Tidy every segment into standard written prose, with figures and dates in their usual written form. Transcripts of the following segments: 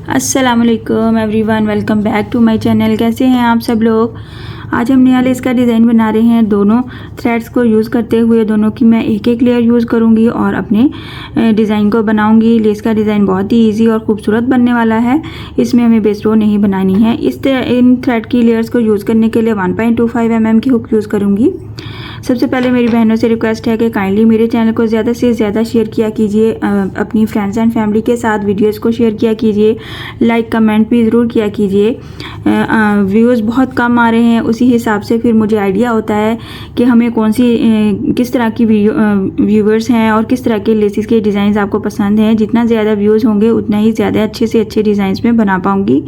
अस्सलामुअलैकुम everyone, welcome back to my channel. कैसे हैं आप सब लोग। आज हम नया लेस का डिज़ाइन बना रहे हैं। दोनों थ्रेड्स को यूज़ करते हुए दोनों की मैं एक एक लेयर यूज़ करूंगी और अपने डिज़ाइन को बनाऊंगी। लेस का डिज़ाइन बहुत ही इजी और खूबसूरत बनने वाला है। इसमें हमें बेस रो नहीं बनानी है। इन थ्रेड की लेयर्स को यूज़ करने के लिए 1.25 mm की हुक यूज़ करूँगी। सबसे पहले मेरी बहनों से रिक्वेस्ट है कि काइंडली मेरे चैनल को ज़्यादा से ज़्यादा शेयर किया कीजिए, अपनी फ्रेंड्स एंड फैमिली के साथ वीडियोस को शेयर किया कीजिए, लाइक कमेंट भी ज़रूर किया कीजिए। व्यूज़ बहुत कम आ रहे हैं, उसी हिसाब से फिर मुझे आइडिया होता है कि हमें किस तरह की व्यूवर्स हैं और किस तरह के लेसिस के डिज़ाइन आपको पसंद हैं। जितना ज़्यादा व्यूज़ होंगे उतना ही ज़्यादा अच्छे से अच्छे डिज़ाइंस में बना पाऊँगी।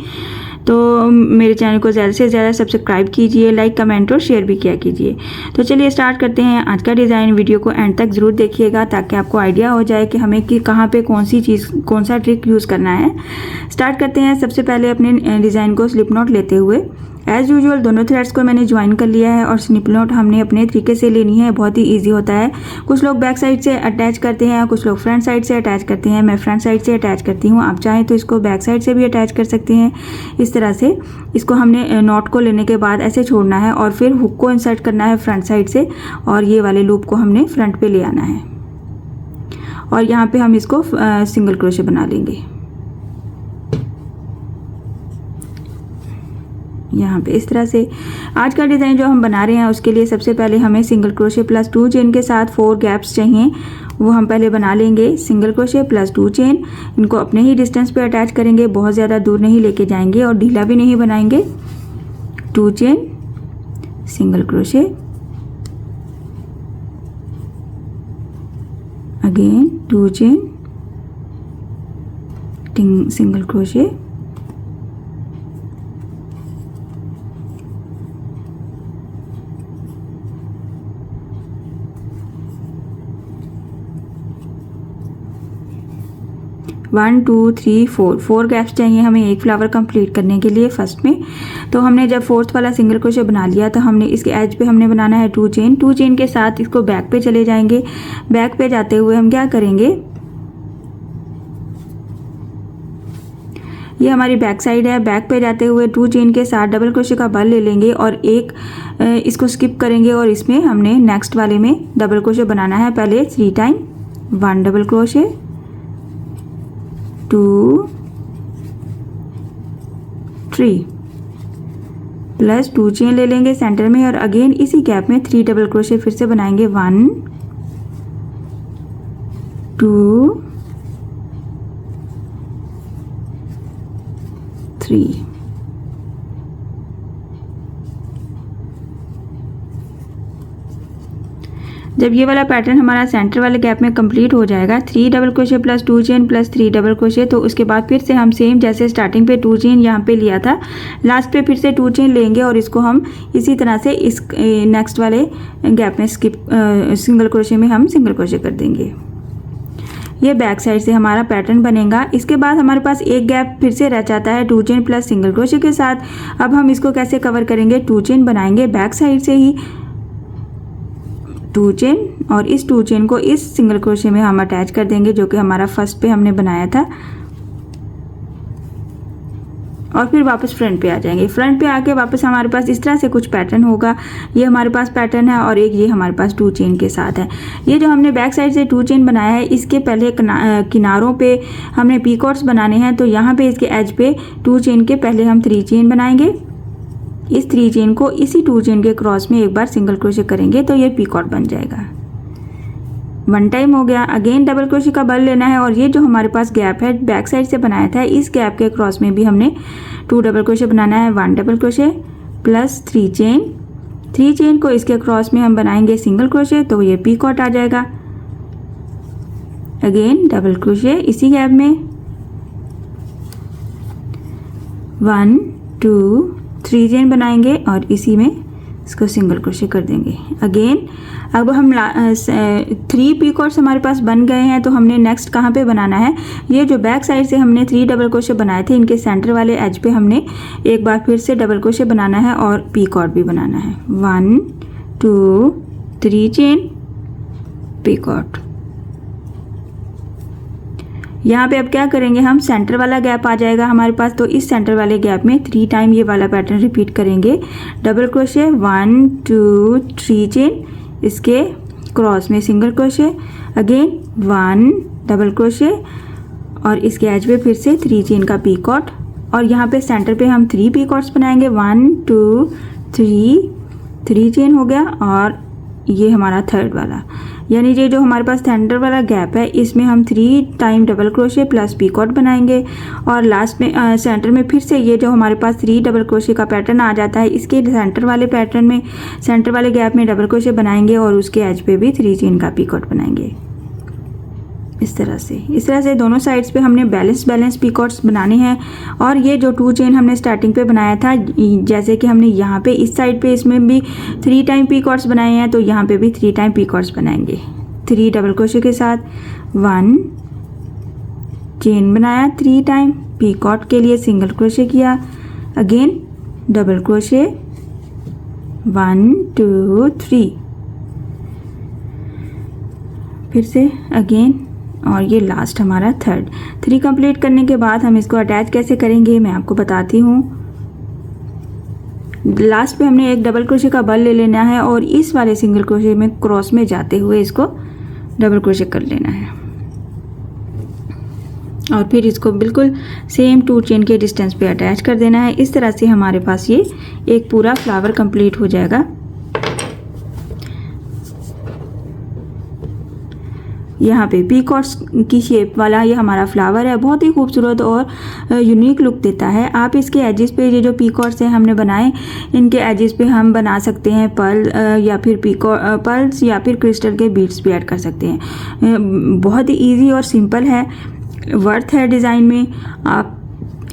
तो मेरे चैनल को ज़्यादा से ज़्यादा सब्सक्राइब कीजिए, लाइक कमेंट और शेयर भी किया कीजिए। तो चलिए स्टार्ट करते हैं आज का डिज़ाइन। वीडियो को एंड तक ज़रूर देखिएगा ताकि आपको आइडिया हो जाए कि हमें कहाँ पे कौन सा ट्रिक यूज़ करना है। स्टार्ट करते हैं। सबसे पहले अपने डिज़ाइन को स्लिप नॉट लेते हुए एज़ यूजुअल दोनों थ्रेड्स को मैंने ज्वाइन कर लिया है और स्लिप नॉट हमने अपने तरीके से लेनी है। बहुत ही ईजी होता है। कुछ लोग बैक साइड से अटैच करते हैं, कुछ लोग फ्रंट साइड से अटैच करते हैं। मैं फ्रंट साइड से अटैच करती हूँ। आप चाहें तो इसको बैक साइड से भी अटैच कर सकते हैं। इस तरह से इसको हमने नॉट को लेने के बाद ऐसे छोड़ना है और फिर हुक को इंसर्ट करना है फ्रंट साइड से और ये वाले लूप को हमने फ्रंट पे ले आना है और यहाँ पे हम इसको सिंगल क्रोशे बना लेंगे। यहाँ पे इस तरह से आज का डिज़ाइन जो हम बना रहे हैं उसके लिए सबसे पहले हमें सिंगल क्रोशे प्लस 2 चेन के साथ 4 गैप्स चाहिए, वो हम पहले बना लेंगे। सिंगल क्रोशे प्लस 2 चेन, इनको अपने ही डिस्टेंस पे अटैच करेंगे, बहुत ज़्यादा दूर नहीं लेके जाएंगे और ढीला भी नहीं बनाएंगे। 2 chain, single crochet, again 2 chain, single crochet, one two three four gaps चाहिए हमें एक फ्लावर कंप्लीट करने के लिए फर्स्ट में। तो हमने जब फोर्थ वाला सिंगल क्रोशे बना लिया तो हमने इसके एज पे हमने बनाना है 2 चेन। 2 चेन के साथ इसको बैक पे चले जाएंगे। बैक पे जाते हुए हम क्या करेंगे, ये हमारी बैक साइड है। बैक पे जाते हुए 2 चेन के साथ डबल क्रोशे का बल ले लेंगे और एक इसको स्किप करेंगे और इसमें हमने नेक्स्ट वाले में डबल क्रोशे बनाना है। पहले 3 time, 1 double crochet, 2 3 plus 2 chain ले लेंगे सेंटर में और अगेन इसी गैप में 3 डबल क्रोशे फिर से बनाएंगे। 1 2 3। जब ये वाला पैटर्न हमारा सेंटर वाले गैप में कंप्लीट हो जाएगा, 3 double crochet plus 2 chain plus 3 double crochet, तो उसके बाद फिर से हम सेम जैसे स्टार्टिंग पे 2 चेन यहाँ पे लिया था, लास्ट पे फिर से 2 चेन लेंगे और इसको हम इसी तरह से इस नेक्स्ट वाले गैप में सिंगल क्रोशे में हम सिंगल क्रोशे कर देंगे। ये बैक साइड से हमारा पैटर्न बनेगा। इसके बाद हमारे पास एक गैप फिर से रह जाता है 2 चेन प्लस सिंगल क्रोशे के साथ। अब हम इसको कैसे कवर करेंगे, 2 चेन बनाएंगे बैक साइड से ही, 2 चेन और इस 2 चेन को इस सिंगल क्रोशे में हम अटैच कर देंगे जो कि हमारा फर्स्ट पे हमने बनाया था और फिर वापस फ्रंट पे आ जाएंगे। फ्रंट पे आके वापस हमारे पास इस तरह से कुछ पैटर्न होगा। ये हमारे पास पैटर्न है और एक ये हमारे पास 2 चेन के साथ है। ये जो हमने बैक साइड से 2 चेन बनाया है इसके पहले किनारों पे हमने पीकॉट्स बनाने हैं। तो यहाँ पे इसके एज पे 2 चेन के पहले हम 3 चेन बनाएंगे। इस 3 चेन को इसी 2 चेन के क्रॉस में एक बार सिंगल क्रोशे करेंगे तो ये पीकॉट बन जाएगा। 1 टाइम हो गया। अगेन डबल क्रोशे का बल लेना है और ये जो हमारे पास गैप है बैक साइड से बनाया था, इस गैप के क्रॉस में भी हमने 2 डबल क्रोशे बनाना है। 1 double crochet plus 3 chain, 3 chain को इसके क्रॉस में हम बनाएंगे सिंगल क्रोशे तो ये पीकॉट आ जाएगा। अगेन डबल क्रोशे इसी गैप में, 1 2 3 चेन बनाएंगे और इसी में इसको सिंगल क्रोशे कर देंगे। अगेन अब हम 3 पीकॉट्स हमारे पास बन गए हैं। तो हमने नेक्स्ट कहाँ पे बनाना है, ये जो बैक साइड से हमने 3 डबल क्रोशे बनाए थे इनके सेंटर वाले एज पे हमने एक बार फिर से डबल क्रोशे बनाना है और पीकॉट भी बनाना है। 1 2 3 चेन, पीकॉट। यहाँ पे अब क्या करेंगे, हम सेंटर वाला गैप आ जाएगा हमारे पास, तो इस सेंटर वाले गैप में 3 टाइम ये वाला पैटर्न रिपीट करेंगे। डबल क्रोशे 1 2 3 चेन, इसके क्रॉस में single crochet, again 1 double crochet और इसके एज पे फिर से 3 चेन का पीकॉट, और यहाँ पे सेंटर पे हम 3 पीकॉट्स बनाएंगे। 1 2 3 चेन हो गया, और ये हमारा थर्ड वाला, यानी ये जो हमारे पास सेंटर वाला गैप है इसमें हम 3 time double crochet plus picot बनाएंगे, और लास्ट में सेंटर में फिर से ये जो हमारे पास 3 डबल क्रोशे का पैटर्न आ जाता है, इसके सेंटर वाले पैटर्न में सेंटर वाले गैप में डबल क्रोशे बनाएंगे और उसके एज पे भी 3 चेन का पीकॉट बनाएंगे। इस तरह से दोनों साइड्स पे हमने बैलेंस पीकॉट्स बनाने हैं। और ये जो 2 चेन हमने स्टार्टिंग पे बनाया था, जैसे कि हमने यहाँ पे इस साइड पे इसमें भी 3 टाइम पीकॉट्स बनाए हैं, तो यहाँ पे भी 3 टाइम पीकॉट्स बनाएंगे 3 डबल क्रोशे के साथ। 1 चेन बनाया 3 टाइम, पीकॉट के लिए सिंगल क्रोशे किया, अगेन डबल क्रोशे 1 2 3, फिर से अगेन, और ये लास्ट हमारा थर्ड। 3 कंप्लीट करने के बाद हम इसको अटैच कैसे करेंगे मैं आपको बताती हूँ। लास्ट पे हमने एक डबल क्रोशे का बल ले लेना है और इस वाले सिंगल क्रोशे में क्रॉस में जाते हुए इसको डबल क्रोशे कर लेना है, और फिर इसको बिल्कुल सेम 2 चेन के डिस्टेंस पे अटैच कर देना है। इस तरह से हमारे पास ये एक पूरा फ्लावर कंप्लीट हो जाएगा। यहाँ पे पीकॉट्स की शेप वाला ये हमारा फ्लावर है, बहुत ही खूबसूरत और यूनिक लुक देता है। आप इसके एजेस पे ये जो पीकॉट्स हैं हमने बनाए, इनके एजेस पे हम बना सकते हैं पर्ल या फिर पर्ल्स या फिर क्रिस्टल के बीड्स भी ऐड कर सकते हैं। बहुत ही इजी और सिंपल है, वर्थ है डिज़ाइन में। आप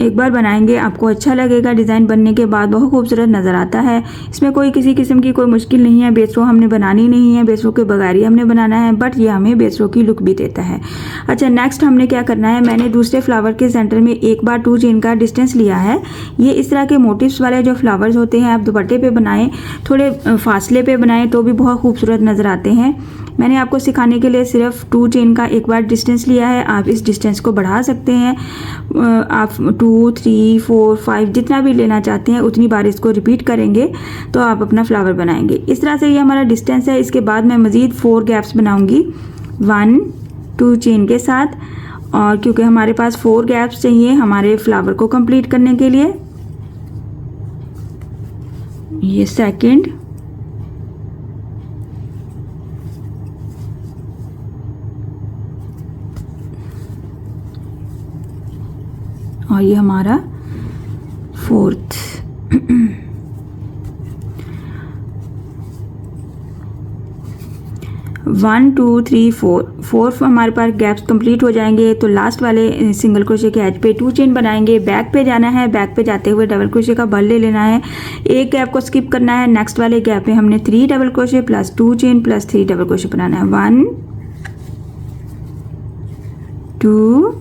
एक बार बनाएंगे आपको अच्छा लगेगा, डिज़ाइन बनने के बाद बहुत खूबसूरत नज़र आता है। इसमें कोई किसी किस्म की कोई मुश्किल नहीं है, बेस रो हमने बनानी नहीं है, बेस रो के बगैर ही हमने बनाना है, बट ये हमें बेस रो की लुक भी देता है। अच्छा, नेक्स्ट हमने क्या करना है, मैंने दूसरे फ्लावर के सेंटर में एक बार 2 चेन का डिस्टेंस लिया है। ये इस तरह के मोटिव्स वाले जो फ्लावर्स होते हैं आप दुपट्टे पे बनाएं, थोड़े फासले पे बनाएं तो भी बहुत खूबसूरत नज़र आते हैं। मैंने आपको सिखाने के लिए सिर्फ 2 चेन का एक बार डिस्टेंस लिया है, आप इस डिस्टेंस को बढ़ा सकते हैं। आप 2 3 4 5 जितना भी लेना चाहते हैं उतनी बार इसको रिपीट करेंगे तो आप अपना फ्लावर बनाएंगे। इस तरह से ये हमारा डिस्टेंस है। इसके बाद मैं मज़ीद 4 गैप्स बनाऊंगी 1 2 चेन के साथ, और क्योंकि हमारे पास 4 गैप्स चाहिए हमारे फ्लावर को कंप्लीट करने के लिए। ये सेकंड, और ये हमारा 4th। 1 2 3 4 हमारे पास गैप्स कंप्लीट हो जाएंगे, तो लास्ट वाले सिंगल क्रोशे के एज पे 2 चेन बनाएंगे। बैक पे जाना है, बैक पे जाते हुए डबल क्रोशे का बल ले लेना है, एक गैप को स्किप करना है। नेक्स्ट वाले गैप में हमने 3 double crochet plus 2 chain plus 3 double crochet बनाना है। 1 2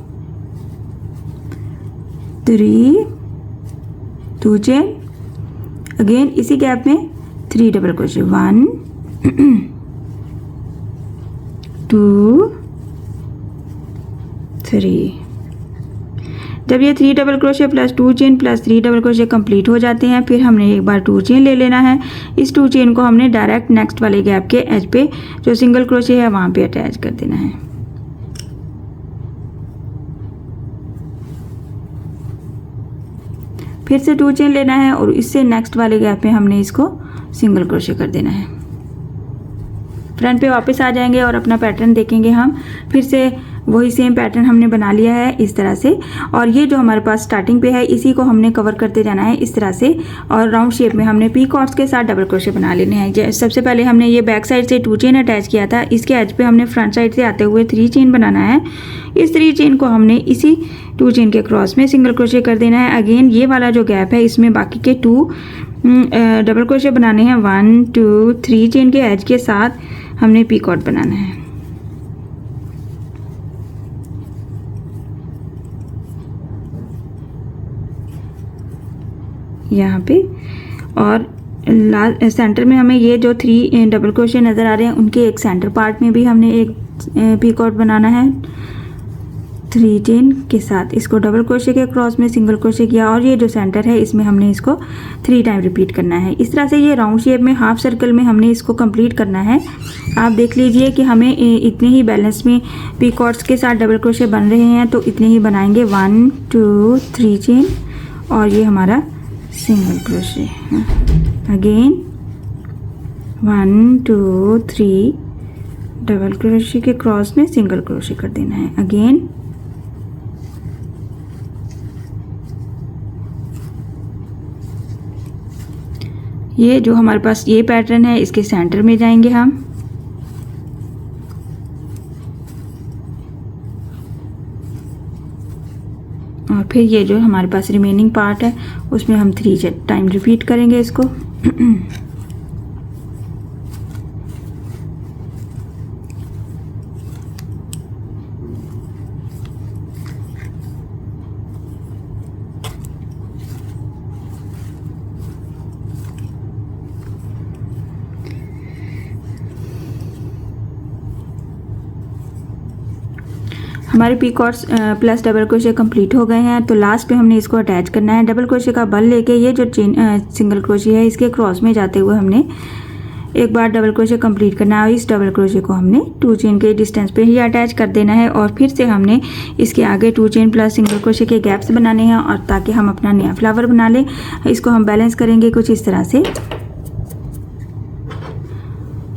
3 2 चेन, अगेन इसी गैप में 3 डबल क्रोशे, 1 2 3। जब ये 3 double crochet plus 2 chain plus 3 double crochet complete हो जाते हैं, फिर हमने एक बार 2 चेन ले लेना है। इस 2 चेन को हमने डायरेक्ट नेक्स्ट वाले गैप के एज पे जो सिंगल क्रोशे है वहाँ पे अटैच कर देना है। फिर से 2 चेन लेना है और इससे नेक्स्ट वाले गैप में हमने इसको सिंगल क्रोशे कर देना है। फ्रंट पे वापस आ जाएंगे और अपना पैटर्न देखेंगे हम। फिर से वही सेम पैटर्न हमने बना लिया है इस तरह से, और ये जो हमारे पास स्टार्टिंग पे है इसी को हमने कवर करते जाना है इस तरह से, और राउंड शेप में हमने पीकॉट्स के साथ डबल क्रोशे बना लेने हैं। सबसे पहले हमने ये बैक साइड से 2 चेन अटैच किया था, इसके एज पे हमने फ्रंट साइड से आते हुए 3 चेन बनाना है। इस 3 चेन को हमने इसी 2 चेन के क्रॉस में सिंगल क्रोशे कर देना है। अगेन ये वाला जो गैप है इसमें बाकी के 2 डबल क्रोशे बनाने हैं। 1 2 3 चेन के एज के साथ हमने पीकॉट बनाना है। यहाँ पे, और सेंटर में हमें ये जो 3 डबल क्रोशे नज़र आ रहे हैं उनके एक सेंटर पार्ट में भी हमने एक पीकॉट बनाना है। 3 चेन के साथ इसको डबल क्रोशे के क्रॉस में सिंगल क्रोशे किया और ये जो सेंटर है इसमें हमने इसको 3 टाइम रिपीट करना है। इस तरह से ये राउंड शेप में हाफ सर्कल में हमने इसको कंप्लीट करना है। आप देख लीजिए कि हमें इतने ही बैलेंस में पीकॉट्स के साथ डबल क्रोशे बन रहे हैं, तो इतने ही बनाएंगे 1 2 3 चेन और ये हमारा single crochet. Again 1 2 3 double crochet के क्रॉस में सिंगल क्रोशे कर देना है। अगेन ये जो हमारे पास ये पैटर्न है इसके सेंटर में जाएंगे हम और फिर ये जो हमारे पास रिमेनिंग पार्ट है उसमें हम 3 टाइम रिपीट करेंगे इसको। हमारे पीकॉट्स प्लस डबल क्रोशे कंप्लीट हो गए हैं, तो लास्ट पे हमने इसको अटैच करना है। डबल क्रोशे का बल लेके ये जो चेन सिंगल क्रोशे है इसके क्रॉस में जाते हुए हमने एक बार डबल क्रोशे कंप्लीट करना है। इस डबल क्रोशे को हमने 2 चेन के डिस्टेंस पे ही अटैच कर देना है और फिर से हमने इसके आगे 2 चेन प्लस सिंगल क्रोशे के गैप्स बनाने हैं और ताकि हम अपना नया फ्लावर बना लें। इसको हम बैलेंस करेंगे कुछ इस तरह से।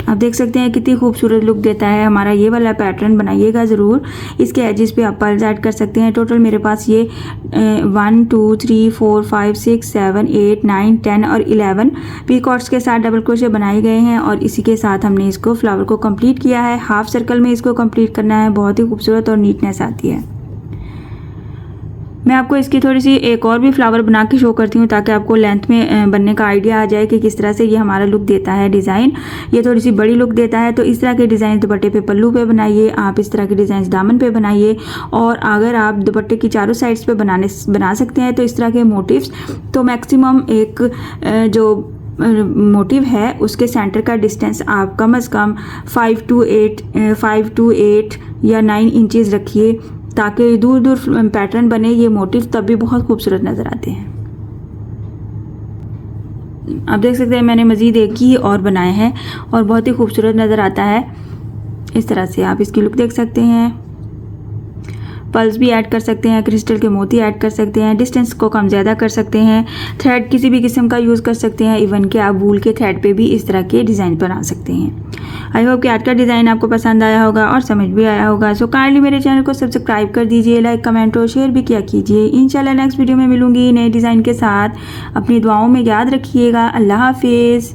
आप देख सकते हैं कितनी खूबसूरत लुक देता है हमारा ये वाला पैटर्न। बनाइएगा ज़रूर। इसके एजेस पे आप पल्स ऐड कर सकते हैं। टोटल मेरे पास ये 1 2 3 4 5 6 7 8 9 10 और 11 पीकॉट्स के साथ डबल क्रोशे बनाए गए हैं और इसी के साथ हमने इसको फ्लावर को कंप्लीट किया है। हाफ सर्कल में इसको कंप्लीट करना है। बहुत ही खूबसूरत और नीटनेस आती है। मैं आपको इसकी थोड़ी सी एक और भी फ्लावर बना के शो करती हूँ ताकि आपको लेंथ में बनने का आइडिया आ जाए कि किस तरह से ये हमारा लुक देता है डिज़ाइन। ये थोड़ी सी बड़ी लुक देता है, तो इस तरह के डिज़ाइन दुपट्टे पे पल्लू पे बनाइए। आप इस तरह के डिज़ाइन दामन पे बनाइए और अगर आप दुपट्टे की चारों साइड्स पे बना सकते हैं तो इस तरह के मोटिव्स। तो मैक्सिमम एक जो मोटिव है उसके सेंटर का डिस्टेंस आप कम से कम 5 to 8 या 9 इंचेस रखिए ताकि दूर दूर पैटर्न बने। ये मोटिव तब भी बहुत खूबसूरत नज़र आते हैं। आप देख सकते हैं मैंने मज़ीद एक ही और बनाया है और बहुत ही खूबसूरत नज़र आता है। इस तरह से आप इसकी लुक देख सकते हैं। पल्स भी ऐड कर सकते हैं, क्रिस्टल के मोती ऐड कर सकते हैं, डिस्टेंस को कम ज़्यादा कर सकते हैं, थ्रेड किसी भी किस्म का यूज़ कर सकते हैं, इवन कि आप वूल के थ्रेड पे भी इस तरह के डिज़ाइन बना सकते हैं। आई होप कि आज का डिज़ाइन आपको पसंद आया होगा और समझ भी आया होगा। सो काइंडली मेरे चैनल को सब्सक्राइब कर दीजिए, लाइक कमेंट और शेयर भी किया कीजिए। इंशाल्लाह नेक्स्ट वीडियो में मिलूंगी नए डिज़ाइन के साथ। अपनी दुआओं में याद रखिएगा। अल्लाह हाफिज़।